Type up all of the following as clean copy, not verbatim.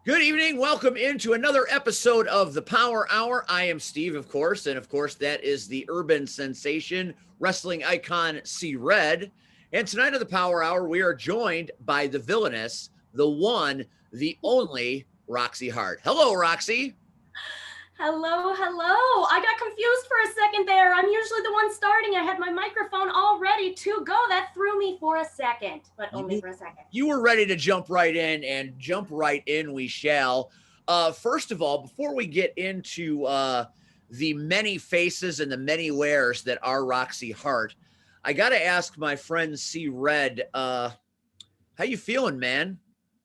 Good evening. Welcome into another episode of the Power Hour. I am Steve, of course, and of course, that is the urban sensation, wrestling icon C Red. And tonight on the Power Hour, we are joined by the villainous, the one, the only Roxy Heart. Hello, Roxy. Hello, hello. I got confused for a second there. I'm usually the one starting. I had my microphone all ready to go. That threw me for a second, but only You, for a second. you were ready to jump right in, and jump right in we shall. First of all, before we get into the many faces and the many wares that are Roxy Heart, I got to ask my friend C Red, how you feeling, man?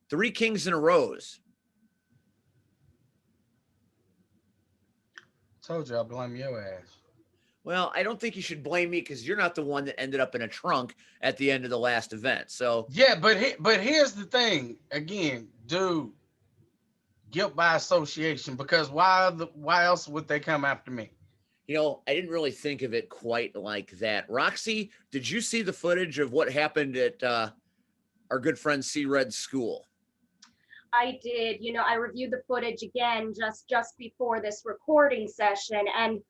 Three kings in a rows. Told you I blame your ass. Well, I don't think you should blame me because you're not the one that ended up in a trunk at the end of the last event. So, Yeah, but here's the thing. Again, dude, guilt by association. Because why else would they come after me? I didn't really think of it quite like that. Roxy, did you see the footage of what happened at our good friend C Red's school? I did. I reviewed the footage again just before this recording session, and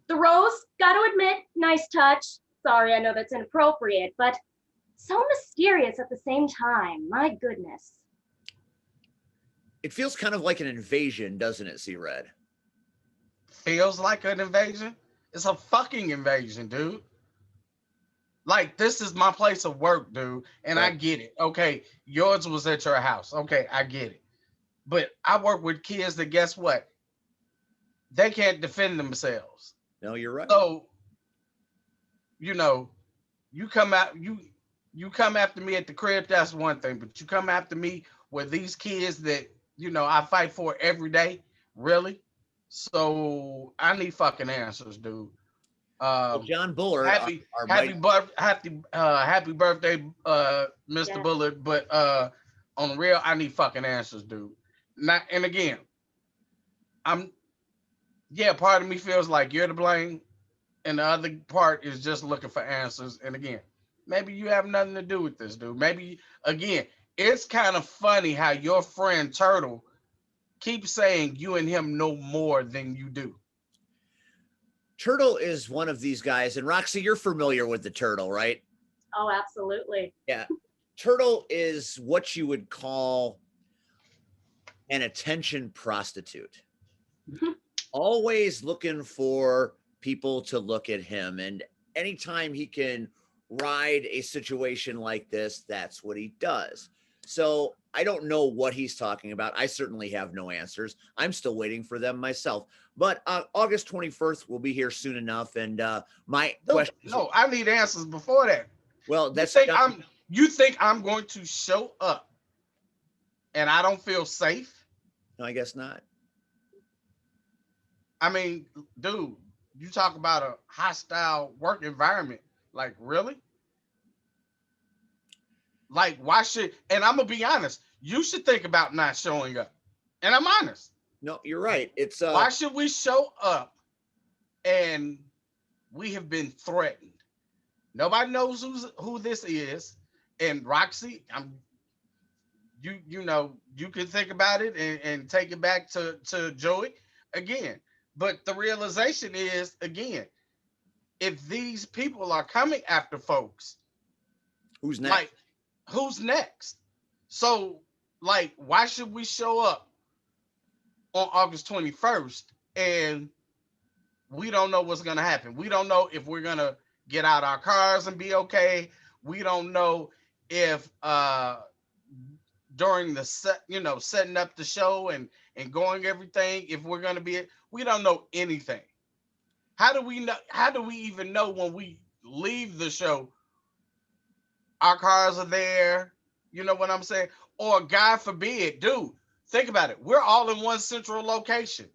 the rose, got to admit, nice touch. Sorry, I know that's inappropriate, but so mysterious at the same time. My goodness. It feels kind of like an invasion, doesn't it, C Red? Feels like an invasion. It's a fucking invasion, dude. Like, this is my place of work, dude. And I Right. get it. Okay, yours was at your house. Okay, I get it. But I work with kids that, guess what? They can't defend themselves. No, you're right. So, you know, you come out you come after me at the crib, that's one thing. But you come after me with these kids that, I fight for every day. Really? So I need fucking answers, dude. Well, Um John Bullard, our happy mighty. birth happy birthday, Mr. Yes. Bullard. But on the real, I need fucking answers, dude. Not, and again, I'm yeah, part of me feels like you're to blame, and the other part is just looking for answers. And again, maybe you have nothing to do with this, dude. Maybe again, it's kind of funny how your friend Turtle keeps saying you and him know more than you do. Turtle is one of these guys, and Roxy, you're familiar with the turtle, right? Oh, absolutely. Yeah. Turtle is what you would call an attention prostitute. Always looking for people to look at him. And anytime he can ride a situation like this, that's what he does. So I don't know what he's talking about. I certainly have no answers. I'm still waiting for them myself. But August 21st will be here soon enough. And my Dude, questions, no, I need answers before that. well, You that's think John. I'm you think I'm going to show up and I don't feel safe? No, I guess not. I mean, dude, you talk about a hostile work environment. Like, really? Like, why should, and I'm gonna be honest, you should think about not showing up. And I'm honest. No, you're right. It's Why should we show up and we have been threatened? Nobody knows who this is. And Roxy, you can think about it and take it back to Joey again. But the realization is, again, if these people are coming after folks, who's next? like, who's next? So, like, why should we show up on August 21st and we don't know what's gonna happen? We don't know if we're gonna get out our cars and be okay. We don't know if during the set, setting up the show and going everything, if we're gonna be, we don't know anything. How do we know? How do we even know when we leave the show our cars are there? You know what I'm saying? Or God forbid, dude, think about it. We're all in one central location.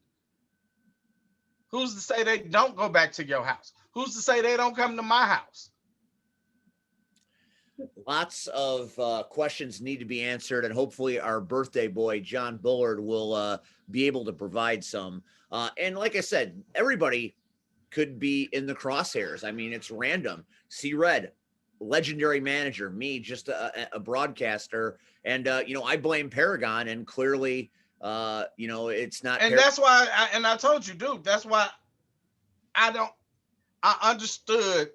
Who's to say they don't go back to your house? Who's to say they don't come to my house? Lots of questions need to be answered, and hopefully, our birthday boy John Bullard will be able to provide some. And like I said, everybody could be in the crosshairs. I mean, it's random. See Red, legendary manager, me, just a broadcaster. And, I blame Paragon, and clearly, it's not. And that's why, I told you, dude, that's why I understood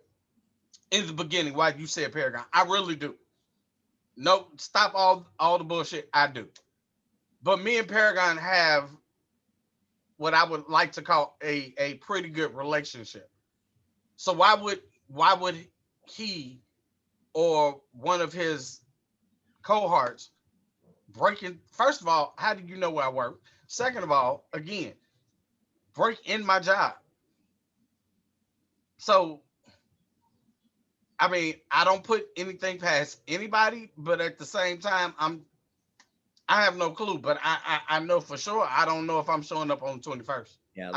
in the beginning why you said Paragon. I really do. No, stop all the bullshit. I do. But me and Paragon have what I would like to call a pretty good relationship. So why would he or one of his cohorts breaking? First of all, how do you know where I work? Second of all, again, break in my job. So I mean, I don't put anything past anybody, but at the same time, I have no clue. But I know for sure I don't know if I'm showing up on the 21st. Yeah,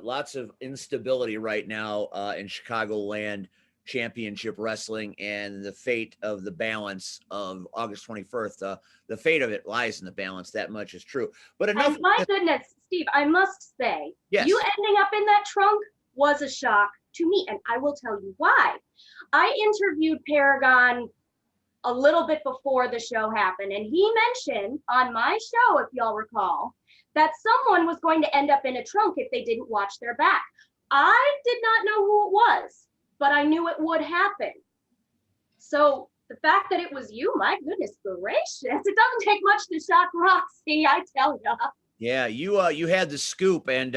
lots of instability right now in Chicagoland Championship Wrestling, and the fate of the balance of August 21st. The fate of it lies in the balance. That much is true. But enough. And my goodness, Steve, I must say, Yes. you ending up in that trunk was a shock to me, and I will tell you why. I interviewed Paragon a little bit before the show happened, and he mentioned on my show, if y'all recall, that someone was going to end up in a trunk if they didn't watch their back. I did not know who it was, but I knew it would happen. So the fact that it was you, my goodness gracious, it doesn't take much to shock Roxy, I tell ya. Yeah, you had the scoop, and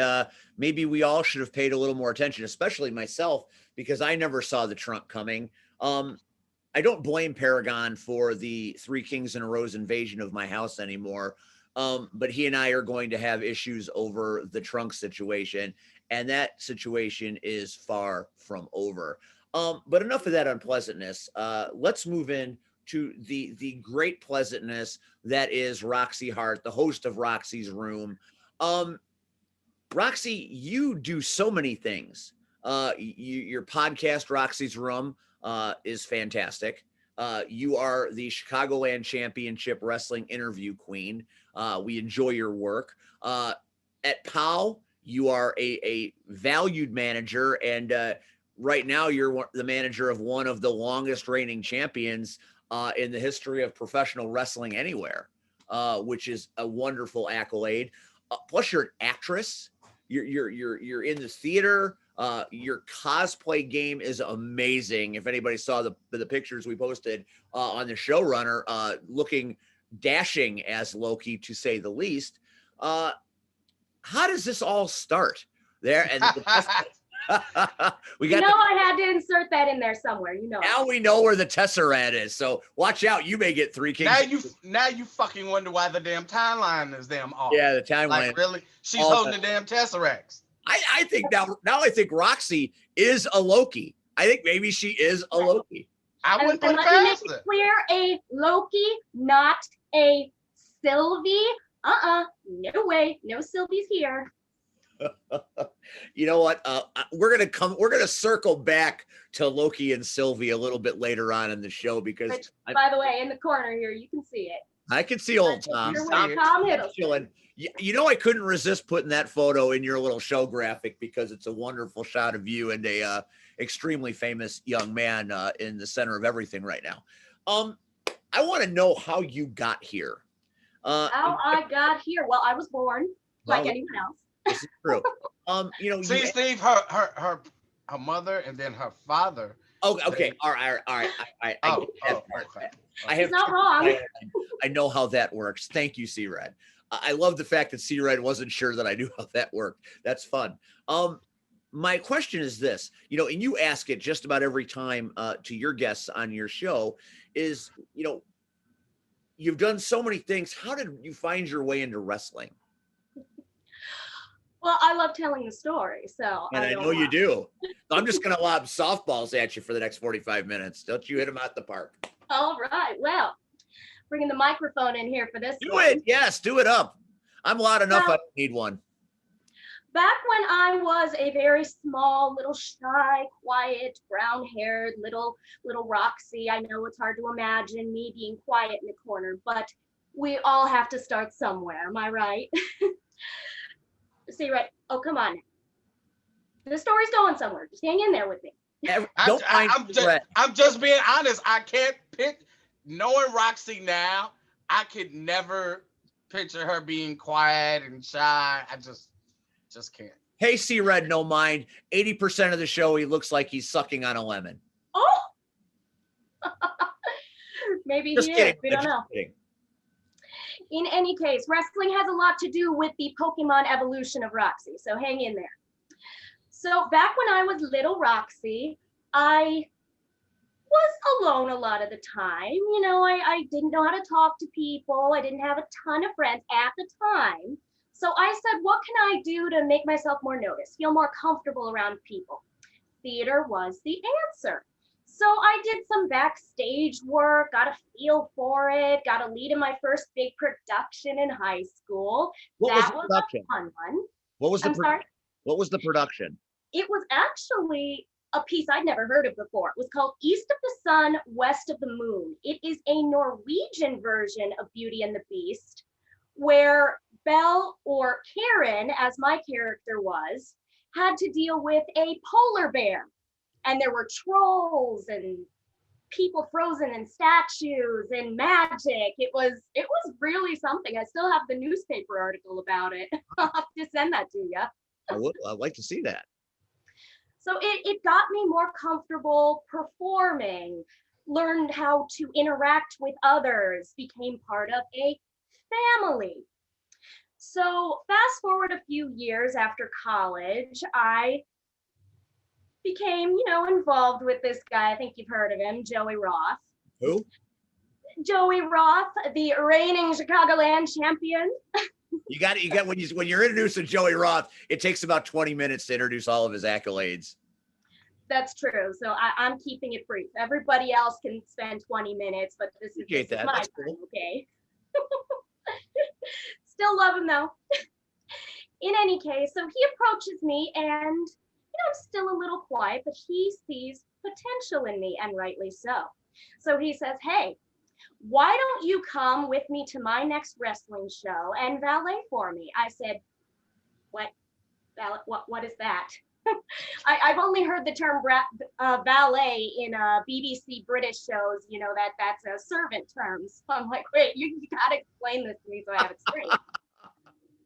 maybe we all should have paid a little more attention, especially myself, because I never saw the trunk coming. I don't blame Paragon for the Three Kings in a Row's invasion of my house anymore. But he and I are going to have issues over the trunk situation, and that situation is far from over. But enough of that unpleasantness. Let's move in to the great pleasantness that is Roxi Heart, the host of Roxy's Room. Roxy, you do so many things. Your podcast, Roxy's Room, is fantastic. You are the Chicagoland Championship Wrestling interview queen. We enjoy your work. At POW, you are a valued manager, and right now you're the manager of one of the longest reigning champions in the history of professional wrestling anywhere, which is a wonderful accolade. Plus, you're an actress. You're in the theater. Your cosplay game is amazing. If anybody saw the pictures we posted on the showrunner, looking dashing as Loki, to say the least. How does this all start? There and we got. I had to insert that in there somewhere. Now we know where the Tesseract is. So watch out. You may get Three Kings. Now you fucking wonder why the damn timeline is damn off. Yeah, the timeline. Like really, she's holding the damn Tesseracts. I think now I think Roxy is a Loki. I think maybe she is a Loki. I wouldn't put it let me past make it. it clear, a Loki, not a Sylvie. No way, no Sylvies here. You know what? We're gonna circle back to Loki and Sylvie a little bit later on in the show, because By the way, in the corner here, you can see it. I can see old Tom. Tom Hiddleston. I couldn't resist putting that photo in your little show graphic, because it's a wonderful shot of you and a extremely famous young man in the center of everything right now. I want to know how you got here. How I got here? Well, I was born like anyone else. This is true. See, Steve, her mother and then her father. Oh, okay. All right. He's not wrong. I know how that works. Thank you, C-Red. I love the fact that C-Red wasn't sure that I knew how that worked. That's fun. My question is this, and you ask it just about every time to your guests on your show, is, you've done so many things. How did you find your way into wrestling? Well, I love telling the story, so. And I know you do. I'm just going to lob softballs at you for the next 45 minutes. Don't you hit them out the park. All right. Well, bringing the microphone in here for this. Do it. Yes, do it up. I'm loud enough. I don't need one. Back when I was a very small, little shy, quiet, brown-haired little Roxy, I know it's hard to imagine me being quiet in the corner, but we all have to start somewhere. Am I right? See, right? Oh, come on. The story's going somewhere. Just hang in there with me. Don't mind Brett. I'm just being honest. I can't pick. Knowing Roxy now, I could never picture her being quiet and shy. I just can't. Hey, C Red, no mind. 80% of the show, he looks like he's sucking on a lemon. Oh, maybe Just he kidding. is. We don't know. Kidding. In any case, wrestling has a lot to do with the Pokemon evolution of Roxy, so hang in there. So back when I was little Roxy, I was alone a lot of the time. You know, I didn't know how to talk to people. I didn't have a ton of friends at the time. So I said, what can I do to make myself more noticed, feel more comfortable around people? Theater was the answer. So I did some backstage work, got a feel for it, got a lead in my first big production in high school. What that was was the production? a fun one. What was the I'm sorry? What was the production? It was actually a piece I'd never heard of before. It was called East of the Sun, West of the Moon. It is a Norwegian version of Beauty and the Beast, where Belle, or Karen, as my character was, had to deal with a polar bear. And there were trolls and people frozen in statues and magic. It was really something. I still have the newspaper article about it. I'll have to send that to you. I'd like to see that. So it got me more comfortable performing, learned how to interact with others, became part of a family. So fast forward a few years after college, I became, involved with this guy. I think you've heard of him, Joey Roth. Who? Joey Roth, the reigning Chicagoland champion. You got when you're introducing Joey Roth, it takes about 20 minutes to introduce all of his accolades. That's true. So I'm keeping it brief. Everybody else can spend 20 minutes, but this is my time, cool. Okay. Still love him though. In any case, so he approaches me and I'm still a little quiet, but he sees potential in me, and rightly so. So he says, hey, why don't you come with me to my next wrestling show and valet for me? I said, what is that? I've only heard the term valet in BBC British shows, that's a servant term. So I'm like, wait, you gotta explain this to me so I have it straight.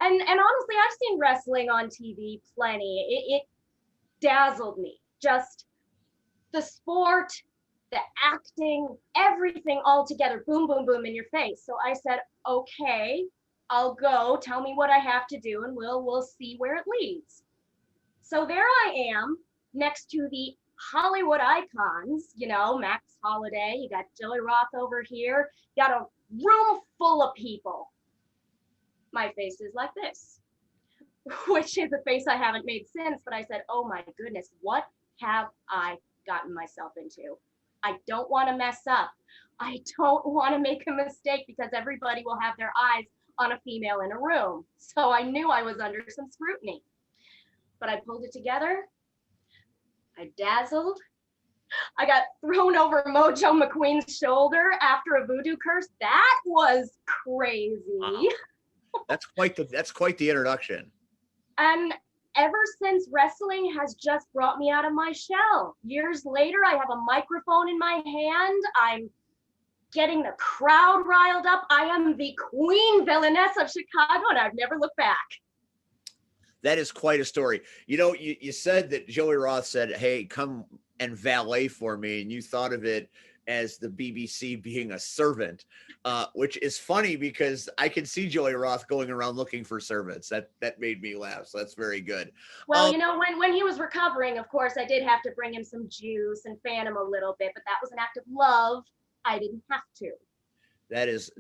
And honestly, I've seen wrestling on TV plenty. It dazzled me. Just the sport, the acting, everything all together, boom, boom, boom in your face. So I said, okay, I'll go. Tell me what I have to do, and we'll see where it leads. So there I am, next to the Hollywood icons, Max Holiday, you got Joey Roth over here, you got a room full of people. My face is like this, which is a face I haven't made since, but I said, oh my goodness, what have I gotten myself into? I don't want to mess up. I don't want to make a mistake because everybody will have their eyes on a female in a room. So I knew I was under some scrutiny. But I pulled it together. I dazzled. I got thrown over Mojo McQueen's shoulder after a voodoo curse. That was crazy. Wow. That's quite the introduction. And ever since, wrestling has just brought me out of my shell. Years later, I have a microphone in my hand. I'm getting the crowd riled up. I am the queen villainess of Chicago, and I've never looked back. That is quite a story. You said that Joey Roth said, hey, come and valet for me. And you thought of it as the BBC being a servant, which is funny because I can see Joey Roth going around looking for servants. That made me laugh. So that's very good. Well, when he was recovering, of course, I did have to bring him some juice and fan him a little bit, but that was an act of love. I didn't have to. That is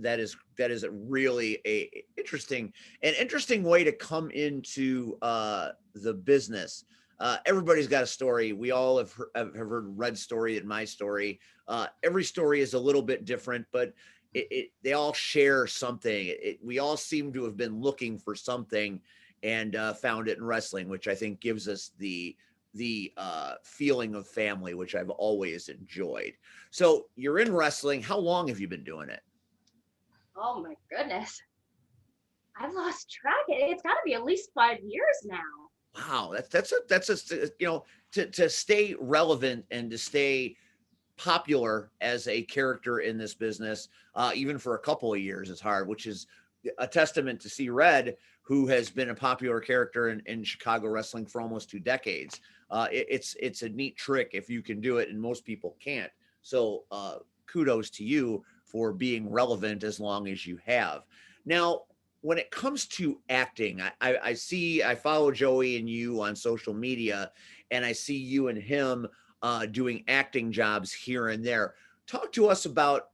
a really interesting way to come into the business. Everybody's got a story. We all have heard Red's story and my story. Every story is a little bit different, but they all share something. We all seem to have been looking for something and found it in wrestling, which I think gives us the feeling of family, which I've always enjoyed. So you're in wrestling. How long have you been doing it? Oh my goodness. I've lost track. It's got to be at least 5 years now. Wow, that's to stay relevant and to stay popular as a character in this business, even for a couple of years, is hard, which is a testament to see Red, who has been a popular character in Chicago wrestling for almost 2 decades. It's a neat trick if you can do it, and most people can't. So kudos to you for being relevant as long as you have. Now, when it comes to acting, I follow Joey and you on social media, and I see you and him doing acting jobs here and there. Talk to us about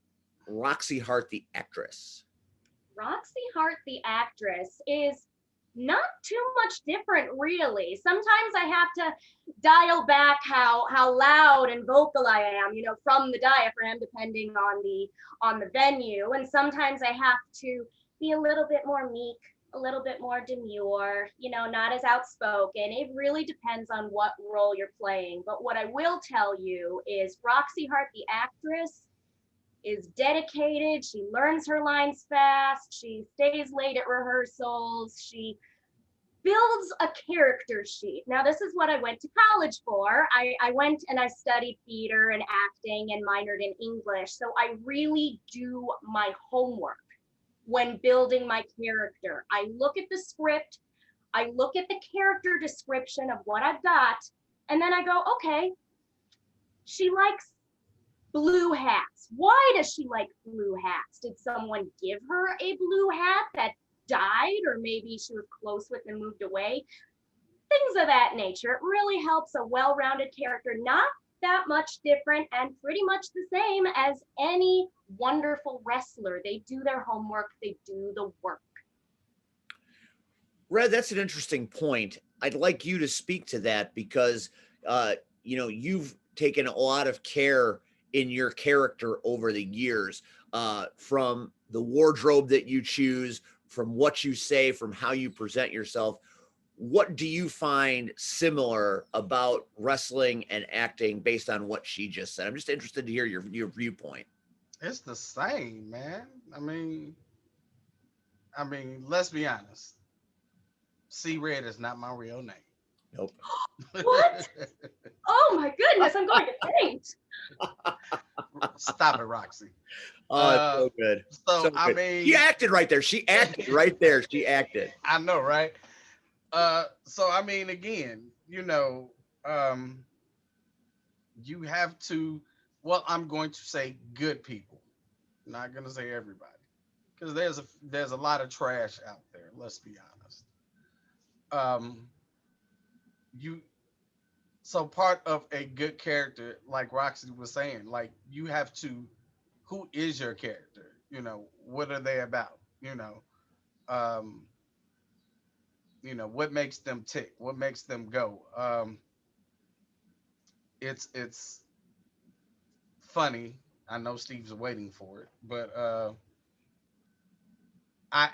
Roxi Heart, the actress. Roxy Hart, the actress, is not too much different, really. Sometimes I have to dial back how loud and vocal I am, from the diaphragm, depending on the venue. And sometimes I have to be a little bit more meek, a little bit more demure, not as outspoken. It really depends on what role you're playing. But what I will tell you is Roxy Hart, the actress, is dedicated. She learns her lines fast. She stays late at rehearsals. She builds a character sheet. Now, this is what I went to college for. I went and I studied theater and acting and minored in English. So I really do my homework when building my character. I look at the script, I look at the character description of what I've got, and then I go, okay, she likes blue hats. Why does she like blue hats? Did someone give her a blue hat that died, or maybe she was close with and moved away? Things of that nature. It really helps a well-rounded character, not that much different and pretty much the same as any wonderful wrestler. They do their homework, they do the work. Red, that's an interesting point. I'd like you to speak to that because, you've taken a lot of care in your character over the years, from the wardrobe that you choose, from what you say, from how you present yourself. What do you find similar about wrestling and acting based on what she just said? I'm just interested to hear your viewpoint. It's the same, man. Let's be honest. C Red is not my real name. Nope. What? Oh my goodness, I'm going to faint. Stop it, Roxy. Oh, it's so good. So So I good. mean, She acted right there. She acted right there. She acted. I know, right? So I mean, again, you have to. Well, I'm going to say good people. I'm not going to say everybody, because there's a lot of trash out there. Let's be honest. Um, you so part of a good character, like Roxy was saying, like you have to. Who is your character? What are they about? Um, what makes them tick, what makes them go. It's funny. I know Steve's waiting for it, but I've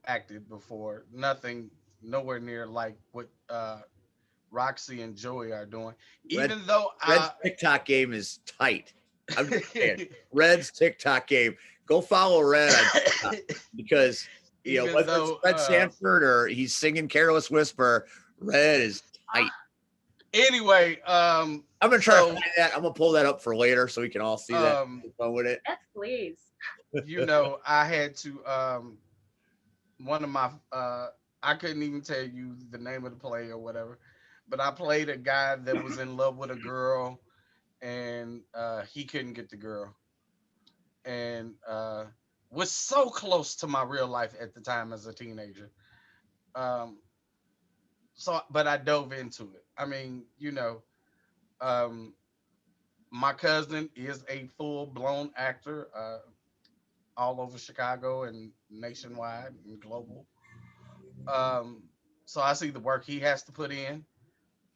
acted before. Nothing, nowhere near like what Roxy and Joey are doing. Red, Even though Red's TikTok game is tight. I'm just saying. Red's TikTok game. Go follow Red on TikTok because even whether though it's Red Sanford or he's singing Careless Whisper, Red is tight. Anyway, I'm gonna try to find that. I'm gonna pull that up for later so we can all see that. Fun with it. Yes, please. I had to one of my I couldn't even tell you the name of the play or whatever, but I played a guy that was in love with a girl, and he couldn't get the girl, and was so close to my real life at the time as a teenager. Um, but I dove into it. Um, my cousin is a full blown actor, all over Chicago and nationwide and global. Um, so I see the work he has to put in,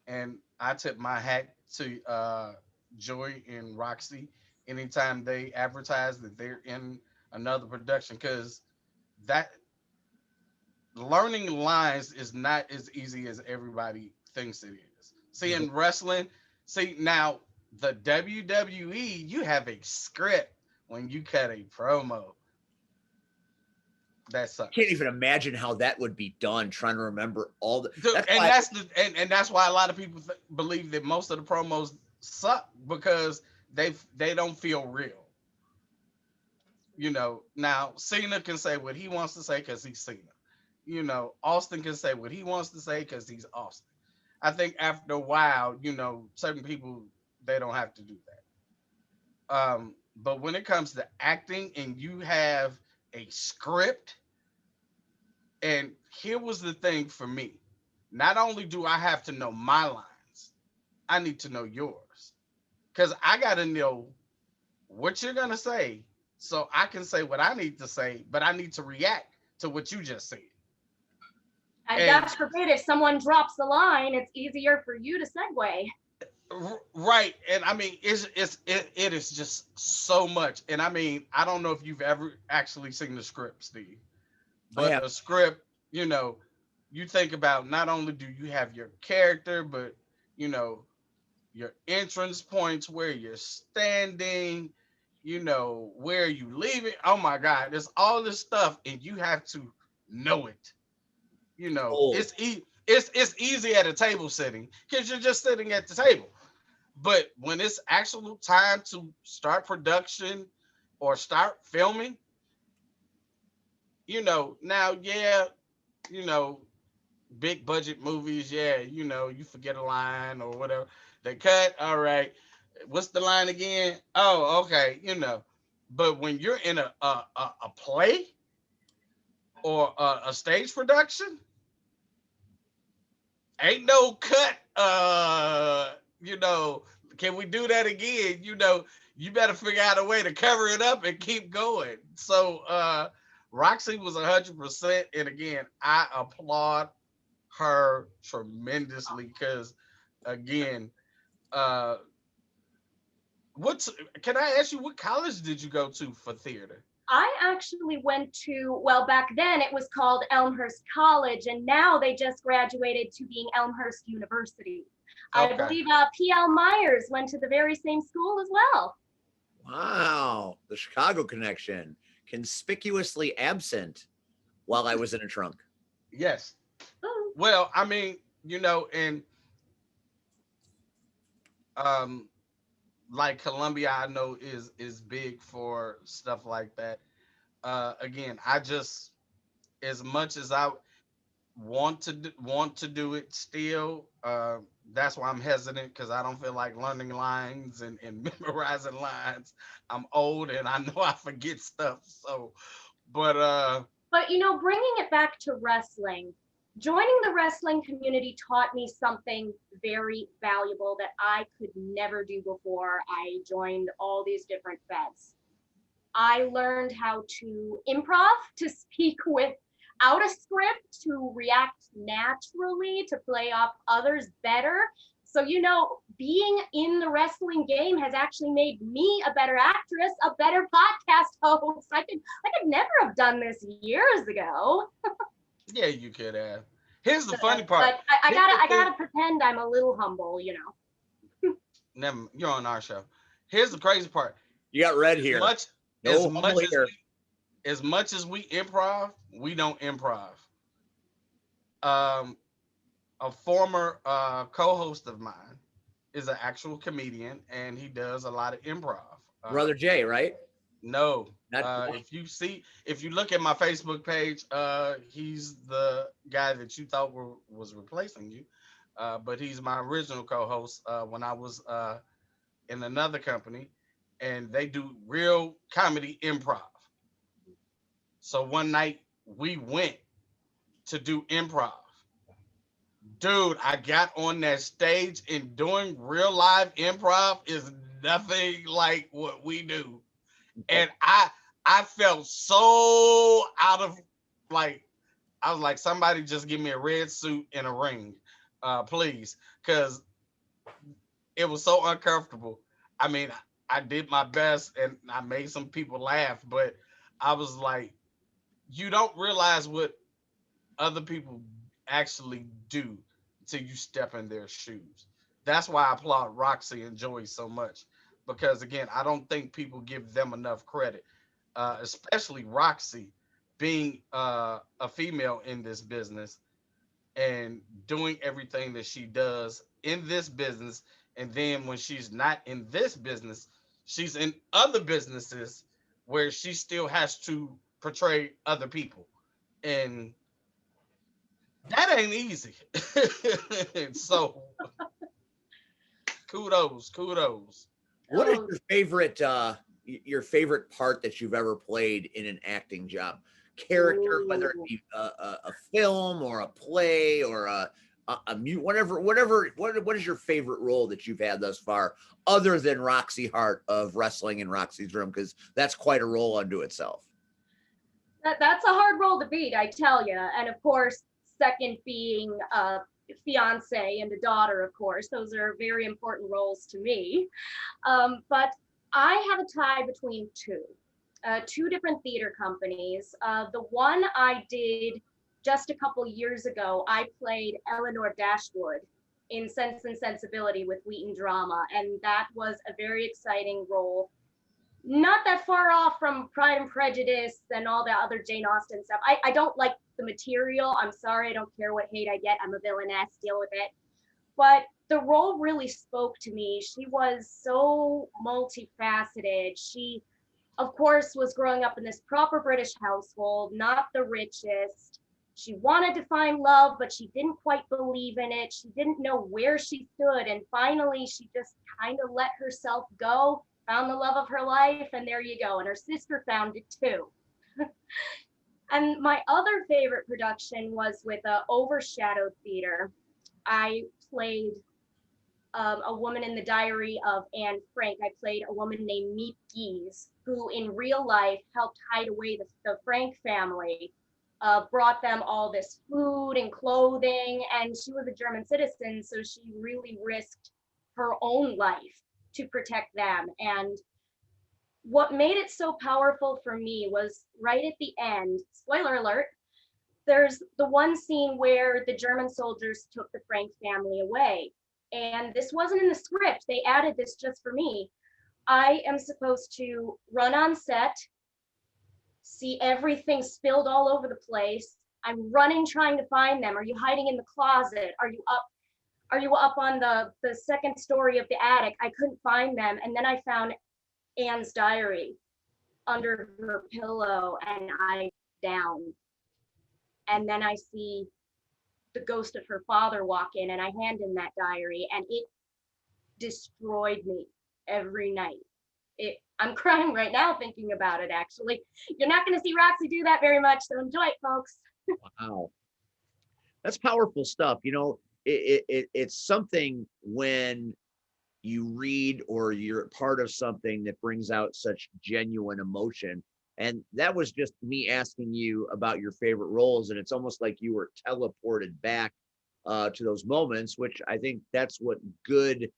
and I tip my hat to Joy and Roxy anytime they advertise that they're in another production, because that learning lines is not as easy as everybody thinks it is. See, in wrestling, now the WWE, you have a script when you cut a promo. That sucks. Can't even imagine how that would be done. Trying to remember all the. Dude, That's and why. that's why a lot of people believe that most of the promos suck because they don't feel real. Now Cena can say what he wants to say because he's Cena. Austin can say what he wants to say because he's Austin. I think after a while, certain people, they don't have to do that. But when it comes to acting and you have a script, and here was the thing for me. Not only do I have to know my lines, I need to know yours. Because I got to know what you're going to say so I can say what I need to say, but I need to react to what you just said. And God forbid, if someone drops the line, it's easier for you to segue. Right. And I mean, it is just so much. And I mean, I don't know if you've ever actually seen the script, Steve, but a script, you think about, not only do you have your character, but your entrance points, where you're standing, where you leave it. Oh my God, there's all this stuff, and you have to know it. It's easy at a table sitting because you're just sitting at the table. But when it's actual time to start production or start filming, now, yeah, you know, big budget movies, yeah, you forget a line or whatever. They cut, all right. What's the line. Oh, okay, But when you're in a play or a stage production, ain't no cut. Can we do that again? You better figure out a way to cover it up and keep going. So Roxy was 100%, and again, I applaud her tremendously because, again, uh, can I ask you, what college did you go to for theater? I actually went to, well, back then it was called Elmhurst College, and now they just graduated to being Elmhurst University. Okay. I believe P.L. Myers went to the very same school as well. Wow, the Chicago connection, conspicuously absent while I was in a trunk. Yes. Well, I mean, and like Columbia, I know is big for stuff like that. Again, I just, as much as I want to do it still, that's why I'm hesitant, because I don't feel like learning lines and memorizing lines. I'm old and I know I forget stuff. So, but bringing it back to wrestling, joining the wrestling community taught me something very valuable that I could never do before I joined all these different feds. I learned how to improv, to speak without a script, to react naturally, to play off others better. So, being in the wrestling game has actually made me a better actress, a better podcast host. I could never have done this years ago. Yeah, you could have. Here's the funny part. But I gotta pretend I'm a little humble, Never, you're on our show. Here's the crazy part. You got red here. As much as we improv, we don't improv. A former co-host of mine is an actual comedian, and he does a lot of improv. Brother Jay, right? No. If you look at my Facebook page, he's the guy that you thought was replacing you, but he's my original co-host when I was in another company, and they do real comedy improv. So one night we went to do improv. Dude, I got on that stage, and doing real live improv is nothing like what we do. And I felt so out of, like, I was like, somebody just give me a red suit and a ring, please. Because it was so uncomfortable. I mean, I did my best and I made some people laugh, but I was like, you don't realize what other people actually do until you step in their shoes. That's why I applaud Roxy and Joey so much, because again, I don't think people give them enough credit, especially Roxy being a female in this business and doing everything that she does in this business. And then when she's not in this business, she's in other businesses where she still has to portray other people. And that ain't easy. So kudos. What is Oh, your favorite part that you've ever played in an acting job? Character, whether it ooh. be a film or a play or whatever. What is your favorite role that you've had thus far, other than Roxy Heart of Wrestling in Roxy's Room? Because that's quite a role unto itself. That's a hard role to beat, I tell you. And of course, second being fiance and a daughter, of course. Those are very important roles to me. But I have a tie between two different theater companies. The one I did just a couple years ago, I played Eleanor Dashwood in Sense and Sensibility with Wheaton Drama, and that was a very exciting role. Not that far off from Pride and Prejudice and all the other Jane Austen stuff. I don't like the material. I'm sorry, I don't care what hate I get. I'm a villainess, deal with it. But the role really spoke to me. She was so multifaceted. She, of course, was growing up in this proper British household, not the richest. She wanted to find love, but she didn't quite believe in it. She didn't know where she stood. And finally, she just kind of let herself go, found the love of her life, and there you go. And her sister found it too. And my other favorite production was with Overshadowed Theater. I played a woman in the diary of Anne Frank. I played a woman named Meep Geese, who in real life helped hide away the Frank family, brought them all this food and clothing, and she was a German citizen, so she really risked her own life to protect them. And what made it so powerful for me was right at the end, spoiler alert, there's the one scene where the German soldiers took the Frank family away. And this wasn't in the script. They added this just for me. I am supposed to run on set, see everything spilled all over the place. I'm running trying to find them. Are you hiding in the closet? Are you up on the second story of the attic? I couldn't find them. And then I found Anne's diary under her pillow and I down. And then I see the ghost of her father walk in and I hand him that diary and it destroyed me every night. I'm crying right now thinking about it, actually. You're not going to see Roxy do that very much, so enjoy it, folks. Wow, that's powerful stuff. It's something when you read or you're part of something that brings out such genuine emotion. And that was just me asking you about your favorite roles. And it's almost like you were teleported back to those moments, which I think that's what good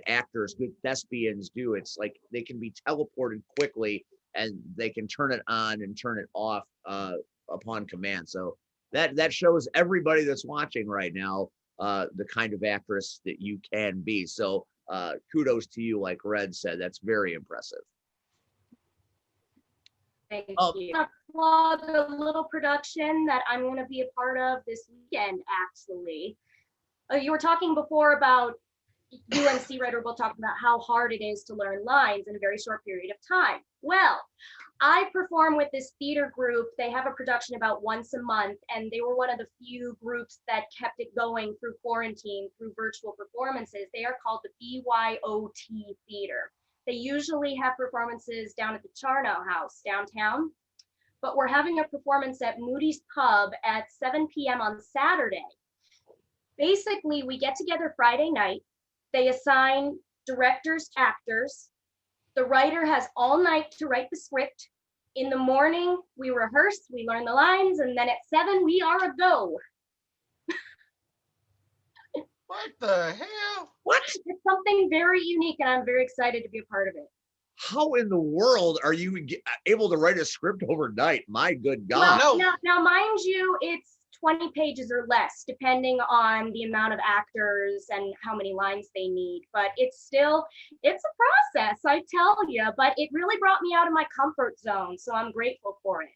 actors, good thespians do. It's like they can be teleported quickly and they can turn it on and turn it off upon command. So that shows everybody that's watching right now the kind of actress that you can be. So kudos to you, like Red said. That's very impressive. Thank you. I'm gonna plug a little production that I'm going to be a part of this weekend, actually. You were talking before about you and C. Red were both talking about how hard it is to learn lines in a very short period of time. Well, I perform with this theater group. They have a production about once a month, and they were one of the few groups that kept it going through quarantine, through virtual performances. They are called the BYOT Theater. They usually have performances down at the Charno House downtown, but we're having a performance at Moody's Pub at 7 p.m. on Saturday. Basically, we get together Friday night. They assign directors, actors. The writer has all night to write the script. In the morning, we rehearse, we learn the lines, and then at 7, we are a go. What the hell? What? It's something very unique, and I'm very excited to be a part of it. How in the world are you able to write a script overnight? My good God. Well, now, mind you, it's 20 pages or less, depending on the amount of actors and how many lines they need. But it's a process, I tell you. But it really brought me out of my comfort zone, so I'm grateful for it.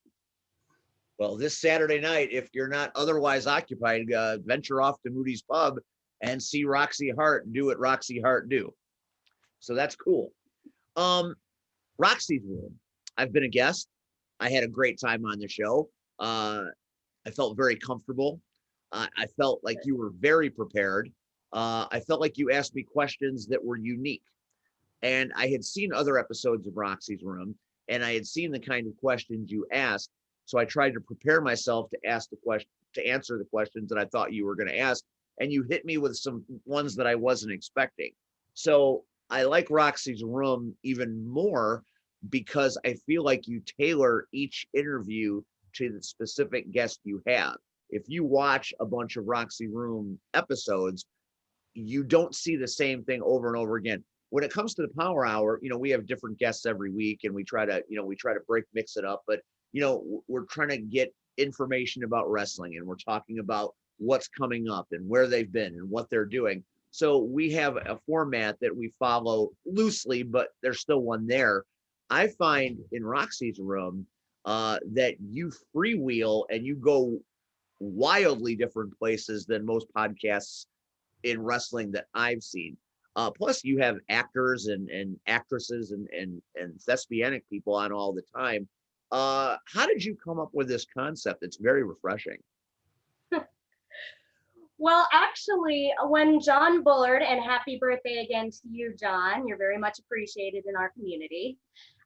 Well, this Saturday night, if you're not otherwise occupied, venture off to Moody's Pub and see Roxy Heart do what Roxy Heart do. So that's cool. Roxy's Room. I've been a guest. I had a great time on the show. I felt very comfortable. I felt like you were very prepared. I felt like you asked me questions that were unique. And I had seen other episodes of Roxy's Room, and I had seen the kind of questions you asked. So I tried to prepare myself to ask the question, to answer the questions that I thought you were going to ask. And you hit me with some ones that I wasn't expecting. So I like Roxy's Room even more because I feel like you tailor each interview to the specific guest you have. If you watch a bunch of Roxy Room episodes, you don't see the same thing over and over again. When it comes to the Power Hour, we have different guests every week, and we try to mix it up. But we're trying to get information about wrestling, and we're talking about what's coming up and where they've been and what they're doing. So we have a format that we follow loosely, but there's still one there. I find in Roxy's Room that you freewheel and you go wildly different places than most podcasts in wrestling that I've seen. Plus, you have actors and actresses and thespianic people on all the time. How did you come up with this concept? It's very refreshing. Well, actually, when John Bullard, and happy birthday again to you, John, you're very much appreciated in our community,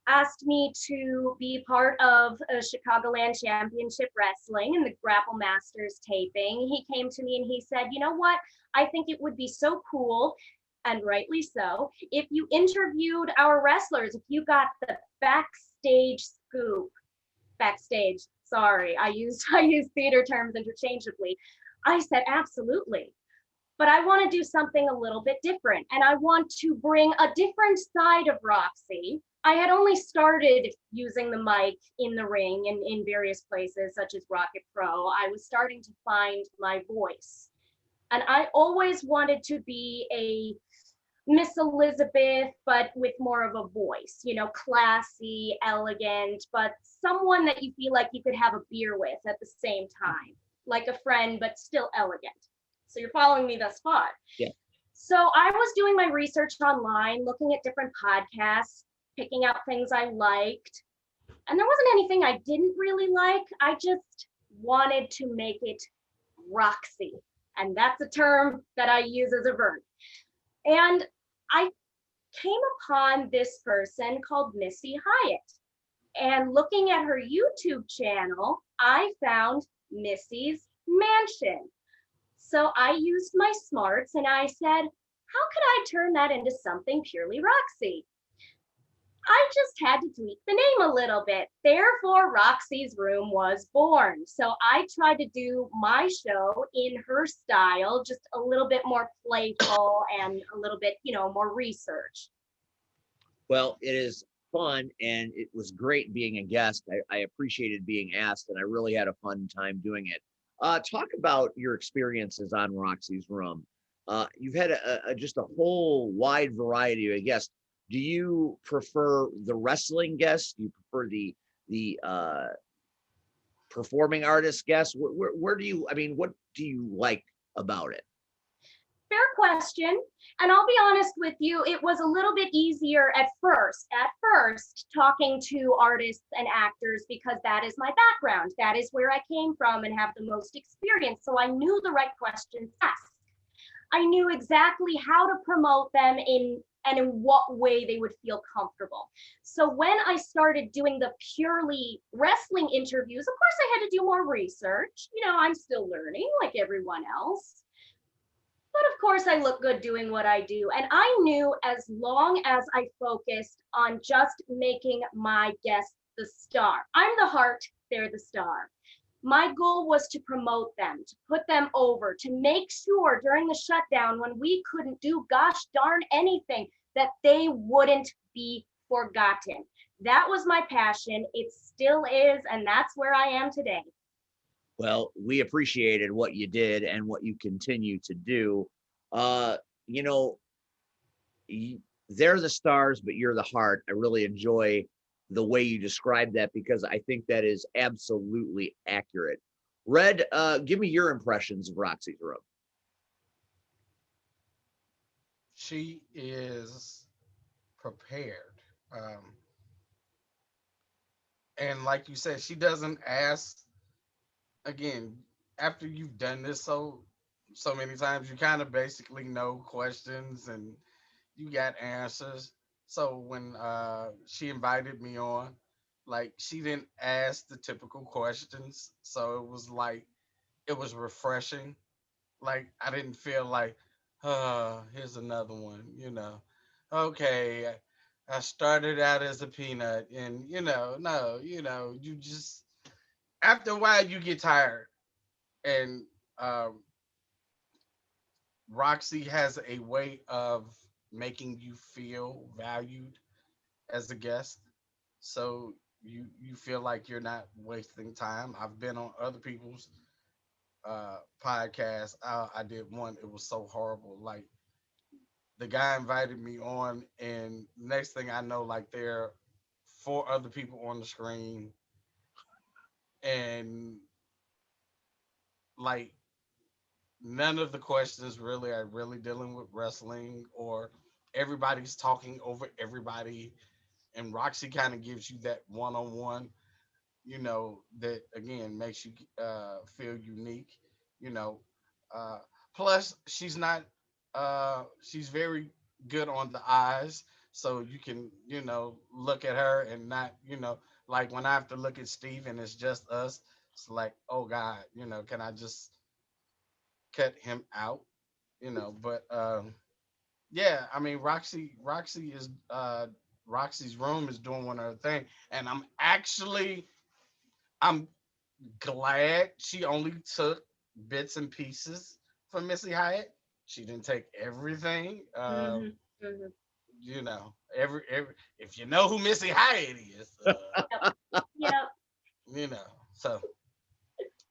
asked me to be part of a Chicagoland Championship Wrestling and the Grapple Masters taping, he came to me and he said, you know what? I think it would be so cool, and rightly so, if you interviewed our wrestlers, if you got the backstage scoop. Backstage, sorry, I use theater terms interchangeably. I said, absolutely. But I want to do something a little bit different. And I want to bring a different side of Roxy. I had only started using the mic in the ring and in various places, such as Rocket Pro. I was starting to find my voice. And I always wanted to be a Miss Elizabeth, but with more of a voice, classy, elegant, but someone that you feel like you could have a beer with at the same time, like a friend, but still elegant. So you're following me thus far. Yeah. So I was doing my research online, looking at different podcasts, picking out things I liked. And there wasn't anything I didn't really like. I just wanted to make it Roxy. And that's a term that I use as a verb. And I came upon this person called Missy Hyatt. And looking at her YouTube channel, I found Missy's Mansion. So I used my smarts and I said, how could I turn that into something purely Roxy? I just had to tweak the name a little bit. Therefore, Roxy's Room was born. So I tried to do my show in her style, just a little bit more playful and a little bit, more research. Well, it is fun, and it was great being a guest. I appreciated being asked, and I really had a fun time doing it. Talk about your experiences on Roxy's Room. You've had just a whole wide variety of guests. Do you prefer the wrestling guests? Do you prefer the performing artist guests? Where do you? I mean, what do you like about it? Fair question. And I'll be honest with you, it was a little bit easier at first, talking to artists and actors, because that is my background. That is where I came from and have the most experience. So I knew the right questions to ask. I knew exactly how to promote them in what way they would feel comfortable. So when I started doing the purely wrestling interviews, of course I had to do more research. I'm still learning like everyone else. But of course I look good doing what I do. And I knew as long as I focused on just making my guests the star, I'm the heart, they're the star. My goal was to promote them, to put them over, to make sure during the shutdown when we couldn't do gosh darn anything, that they wouldn't be forgotten. That was my passion. It still is. And that's where I am today. Well, we appreciated what you did and what you continue to do. You know, they're the stars, but you're the heart. I really enjoy the way you described that, because I think that is absolutely accurate. Red, give me your impressions of Roxy's room. She is prepared. And like you said, she doesn't ask again, after you've done this so many times, you kind of basically know questions and you got answers. So when she invited me on, like she didn't ask the typical questions. So it was like it was refreshing. Like I didn't feel like, here's another one, you know. Okay, I started out as a peanut and no, you just after a while you get tired and um, Roxy has a way of making you feel valued as a guest, so you feel like you're not wasting time. I've been on other people's podcasts. I did one. It was so horrible. Like the guy invited me on, and next thing I know, like there are four other people on the screen, and like none of the questions really are really dealing with wrestling or everybody's talking over everybody and Roxy kind of gives you that one-on-one, that again makes you feel unique, you know. Uh, plus she's not she's very good on the eyes, so you can, look at her and not, like when I have to look at Steve and it's just us, it's like, oh God, can I just cut him out, but yeah, I mean Roxy is Roxy's room is doing one other thing, and I'm glad she only took bits and pieces from Missy Hyatt. She didn't take everything. Hmm. Hmm. Every if you know who Missy Hyatt is, Yep. so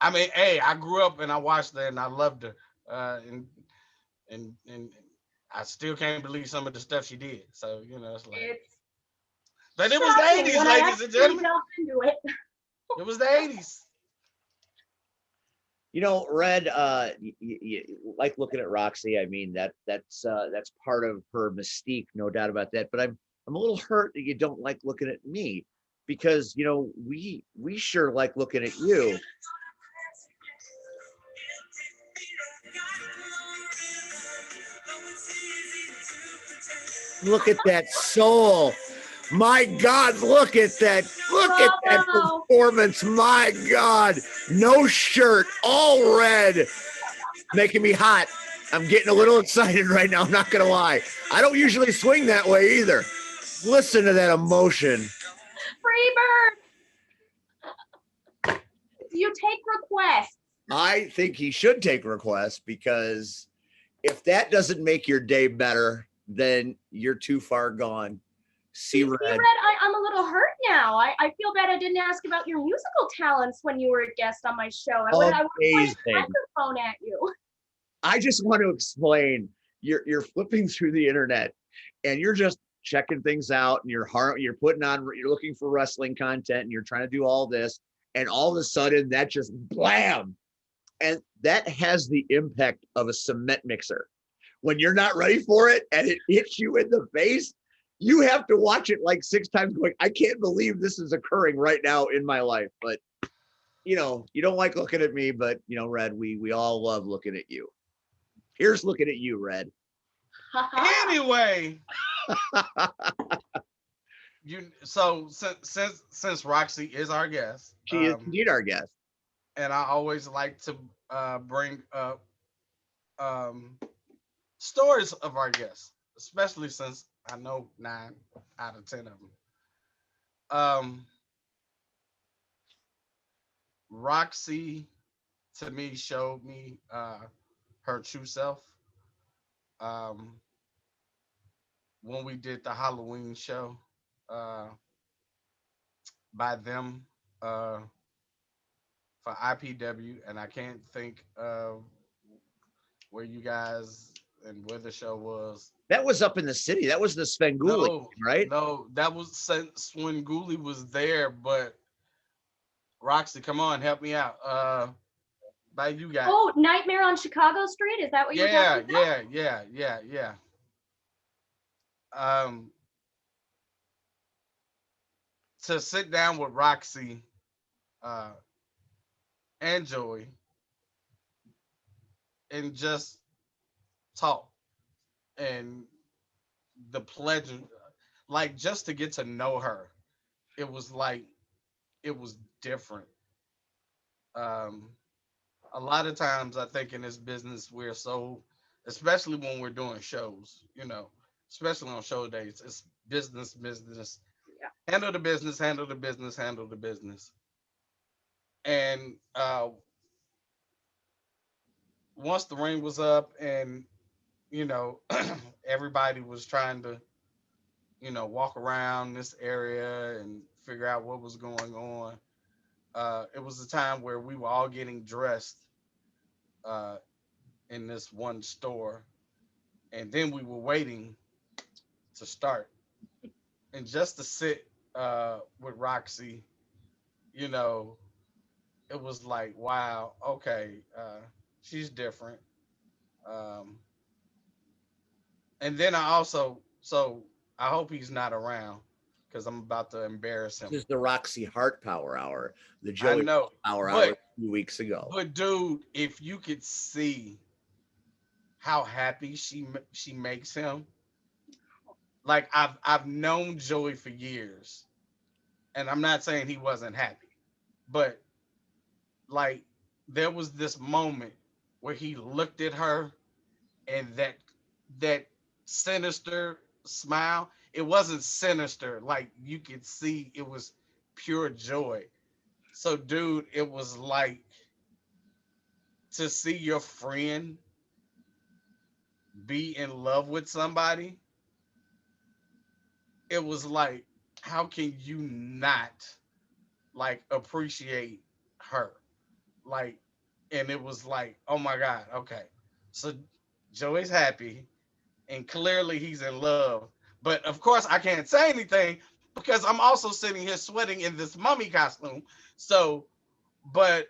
I mean, hey, I grew up and I watched her and I loved her, and I still can't believe some of the stuff she did. So it's like, It's but it was the shocking '80s, when I ladies and actually gentlemen. delve into it. It was the '80s. Red, like looking at Roxy. I mean, that's part of her mystique, no doubt about that. But I'm a little hurt that you don't like looking at me, because we sure like looking at you. Look at that soul. My God, look at that. Look at that Bravo. performance. My God. No shirt, all red. Making me hot. I'm getting a little excited right now. I'm not going to lie. I don't usually swing that way either. Listen to that emotion. Freebird. Do you take requests? I think he should take requests, because if that doesn't make your day better, then you're too far gone. See See, red. I'm a little hurt now. I feel bad I didn't ask about your musical talents when you were a guest on my show. I would have pointed the Amazing. microphone at you. I just want to explain. You're flipping through the internet and you're just checking things out, and you're putting on, you're looking for wrestling content, and you're trying to do all this, and all of a sudden that just blam. And that has the impact of a cement mixer. When you're not ready for it and it hits you in the face, you have to watch it like 6 times going, I can't believe this is occurring right now in my life. But you don't like looking at me, but Red, we all love looking at you. Here's looking at you, Red. Anyway, so since Roxy is our guest, She is indeed our guest. and I always like to bring up um, stories of our guests, especially since I know 9 out of 10 of them. Roxy to me showed me her true self um, when we did the Halloween show uh, by them for IPW, and I can't think of where you guys and where the show was. That was up in the city. That was the Svengoolie, No, right? no, that was since when Ghoulie was there. But Roxy, come on, help me out. Like you got, Oh, Nightmare on Chicago Street. Is that what you're yeah, talking about? yeah. Um, to sit down with Roxy, uh, and Joey, and just talk, and the pleasure, like just to get to know her, it was like it was different. Um, a lot of times I think in this business we're so, especially when we're doing shows, especially on show days, it's business. Yeah. Handle the business, handle the business, handle the business. And once the ring was up and you know everybody was trying to walk around this area and figure out what was going on, it was a time where we were all getting dressed uh, in this one store, and then we were waiting to start. And just to sit with Roxy, you know, it was like, wow, okay, she's different. Um, and then so I hope he's not around because I'm about to embarrass This him. is the Roxy Heart Power Hour, the I Joey know, Power Hour but 2 weeks ago. dude, if you could see how happy she makes him, like I've known Joey for years, and I'm not saying he wasn't happy, but like there was this moment where he looked at her and that sinister smile, it wasn't sinister, like you could see it was pure joy. So dude, it was like to see your friend be in love with somebody, it was like how can you not like appreciate her, like, and it was like, oh my god, okay, so Joey's happy and clearly he's in love. But of course, I can't say anything because I'm also sitting here sweating in this mummy costume. So, but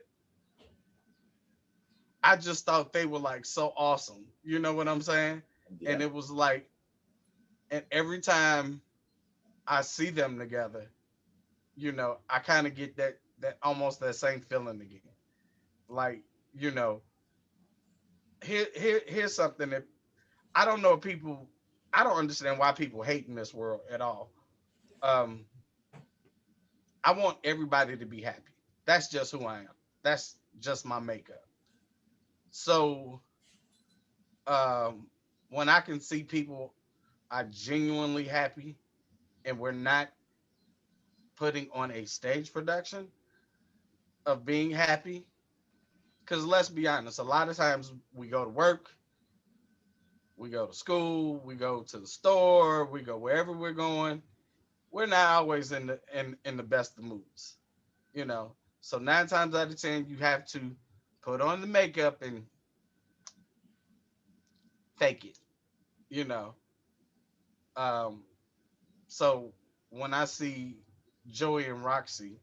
I just thought they were like so awesome. You know what I'm saying? Yeah. And it was like, and every time I see them together, I kind of get that almost that same feeling again. Like, you know, here's something that I don't know if people, I don't understand why people hate in this world at all. Um, I want everybody to be happy. That's just who I am. That's just my makeup. So um, when I can see people are genuinely happy and we're not putting on a stage production of being happy, because let's be honest, a lot of times we go to work, we go to school, we go to the store, we go wherever we're going. We're not always in the best of moods, you know. So 9 times out of 10, you have to put on the makeup and fake it, you know. Um, so when I see Joey and Roxy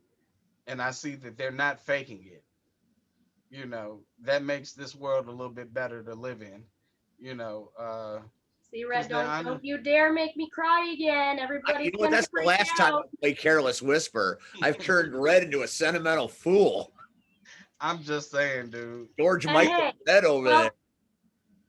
and I see that they're not faking it, that makes this world a little bit better to live in, you know, See, Red, because don't you dare make me cry again. You Everybody's know what? gonna That's the freak last time I out. play Careless Whisper. I've turned Red into a sentimental fool. I'm just saying, dude. George And Michael hey, dead over there. well,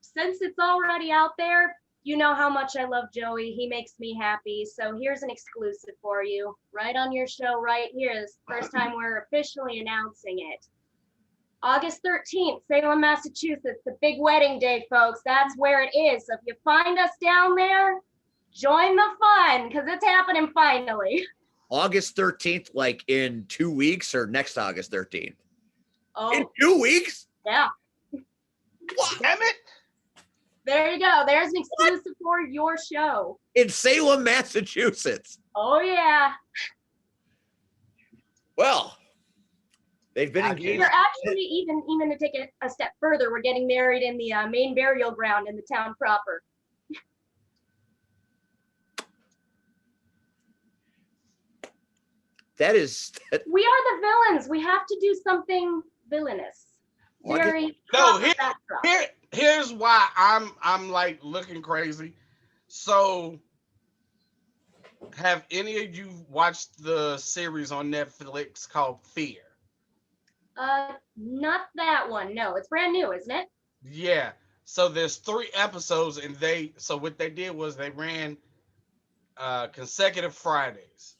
since it's already out there, you know how much I love Joey. He makes me happy. So here's an exclusive for you, right on your show, right here. This is the first time we're officially announcing it. August 13th, Salem, Massachusetts, the big wedding day, folks. That's where it is. So if you find us down there, join the fun because it's happening finally. August 13th, like in 2 weeks, or next August 13th? In Oh, 2 weeks? yeah. What? Damn it! There you go. There's an exclusive for your show. In Salem, Massachusetts. Oh, yeah. Well, They've been I engaged. We're actually even to take it a step further. We're getting married in the main burial ground in the town proper. We are the villains. We have to do something villainous. Very no. backdrop. Here's why I'm like looking crazy. So, have any of you watched the series on Netflix called Fear? Not that one. No, it's brand new, isn't it? Yeah. So there's 3 episodes, and what they did was they ran consecutive Fridays.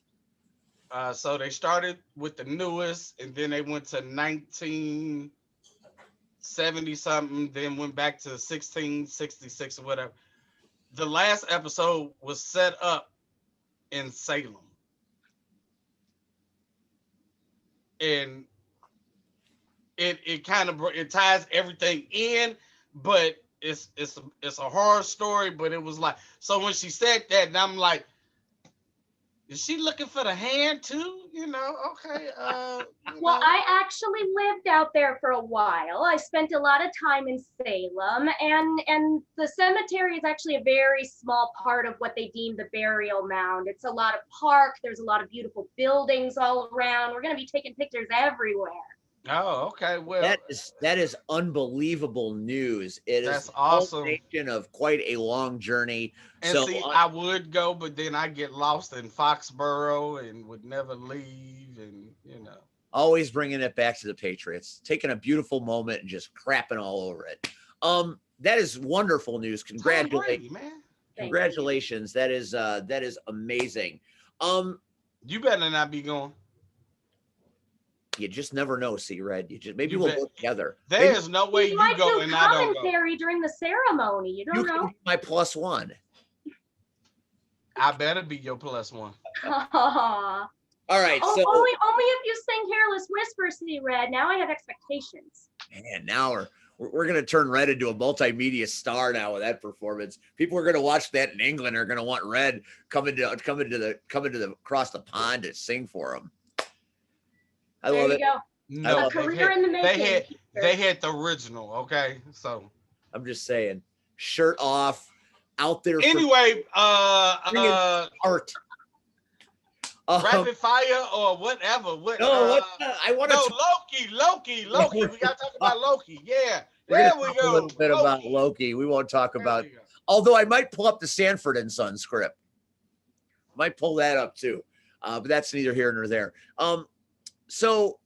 So they started with the newest, and then they went to 1970 something, then went back to 1666 or whatever. The last episode was set up in Salem, and it kind of it ties everything in, but it's a horror story. But it was like, so when she said that, and I'm like, is she looking for the hand too? You know, okay. Well, I actually lived out there for a while. I spent a lot of time in Salem, and the cemetery is actually a very small part of what they deem the burial mound. It's a lot of park. There's a lot of beautiful buildings all around. We're going to be taking pictures everywhere. Oh, okay. Well, that is unbelievable news. That's awesome. Of quite a long journey. And so see, I would go, but then I get lost in Foxborough and would never leave, and always bringing it back to the Patriots, taking a beautiful moment and just crapping all over it. That is wonderful news. Congratulations, man. Congratulations. That is amazing. You better not be going. You just never know, C-Red. Maybe we'll go together. There's no way you go and I don't go. Commentary during the ceremony. You don't know. Can be my +1. I better be your +1. All right. So only if you sing "Careless Whisper," C-Red. Now I have expectations. Man, now we're going to turn Red into a multimedia star now with that performance. People are going to watch that in England. Are going to want Red coming to the across the pond to sing for them. I love it. Go. No, a career in the making. They hit the original. Okay, so I'm just saying, shirt off, out there. Anyway, art. Rapid fire or whatever. I want to. Loki. We gotta talk about Loki. Yeah, there we go. A little bit about Loki. We won't talk about. Although I might pull up the Sanford and Son script. Might pull that up too, but that's neither here nor there. So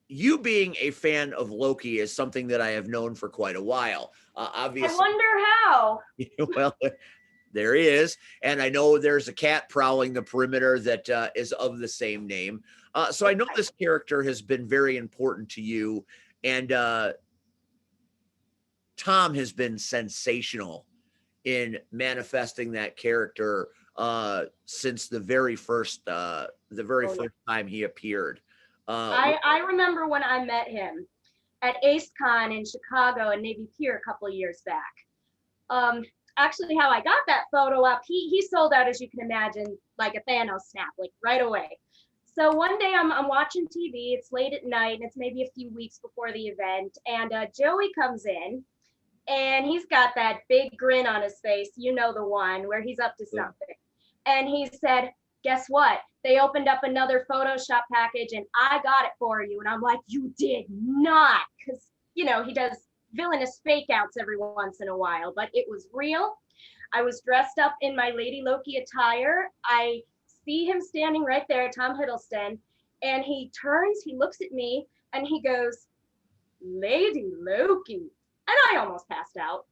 you being a fan of Loki is something that I have known for quite a while. Obviously, I wonder how. Well, there he is. And I know there's a cat prowling the perimeter that is of the same name. So I know this character has been very important to you. And Tom has been sensational in manifesting that character since the very first time he appeared. I remember when I met him at AceCon in Chicago and Navy Pier a couple of years back. Actually, how I got that photo up, he sold out, as you can imagine, like a Thanos snap, like right away. So one day I'm watching TV, it's late at night, and it's maybe a few weeks before the event, and Joey comes in, and he's got that big grin on his face, you know the one, where he's up to something. And he said, guess what? They opened up another Photoshop package, and I got it for you. And I'm like, you did not, because, he does villainous fake outs every once in a while, but it was real. I was dressed up in my Lady Loki attire. I see him standing right there, Tom Hiddleston, and he turns, he looks at me, and he goes, Lady Loki. And I almost passed out.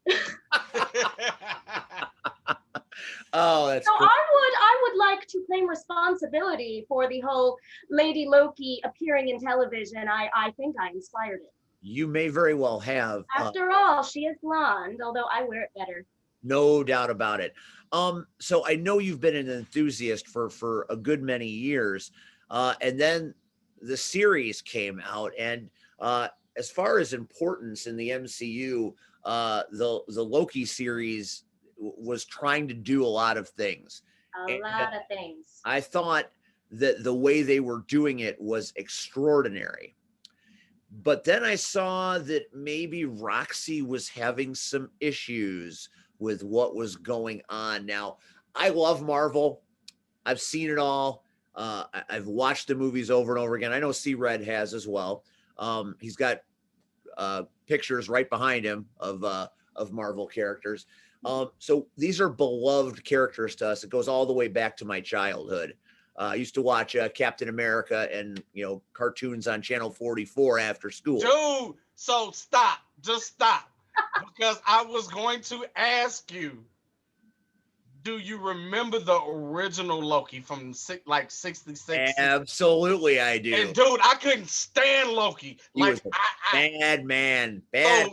Oh, that's so cool. I would like to claim responsibility for the whole Lady Loki appearing in television. I think I inspired it. You may very well have. After all, she is blonde, although I wear it better. No doubt about it. So I know you've been an enthusiast for a good many years, and then the series came out, and as far as importance in the MCU, the Loki series was trying to do a lot of things. A lot of things. I thought that the way they were doing it was extraordinary. But then I saw that maybe Roxy was having some issues with what was going on. Now, I love Marvel. I've seen it all. I've watched the movies over and over again. I know C Red has as well. He's got pictures right behind him of Marvel characters. So these are beloved characters to us. It goes all the way back to my childhood. I used to watch Captain America and cartoons on Channel 44 after school. Dude, so stop, just stop, because I was going to ask you, do you remember the original Loki from like 66? Absolutely, I do. And dude, I couldn't stand Loki. He Like was a bad man. Bad.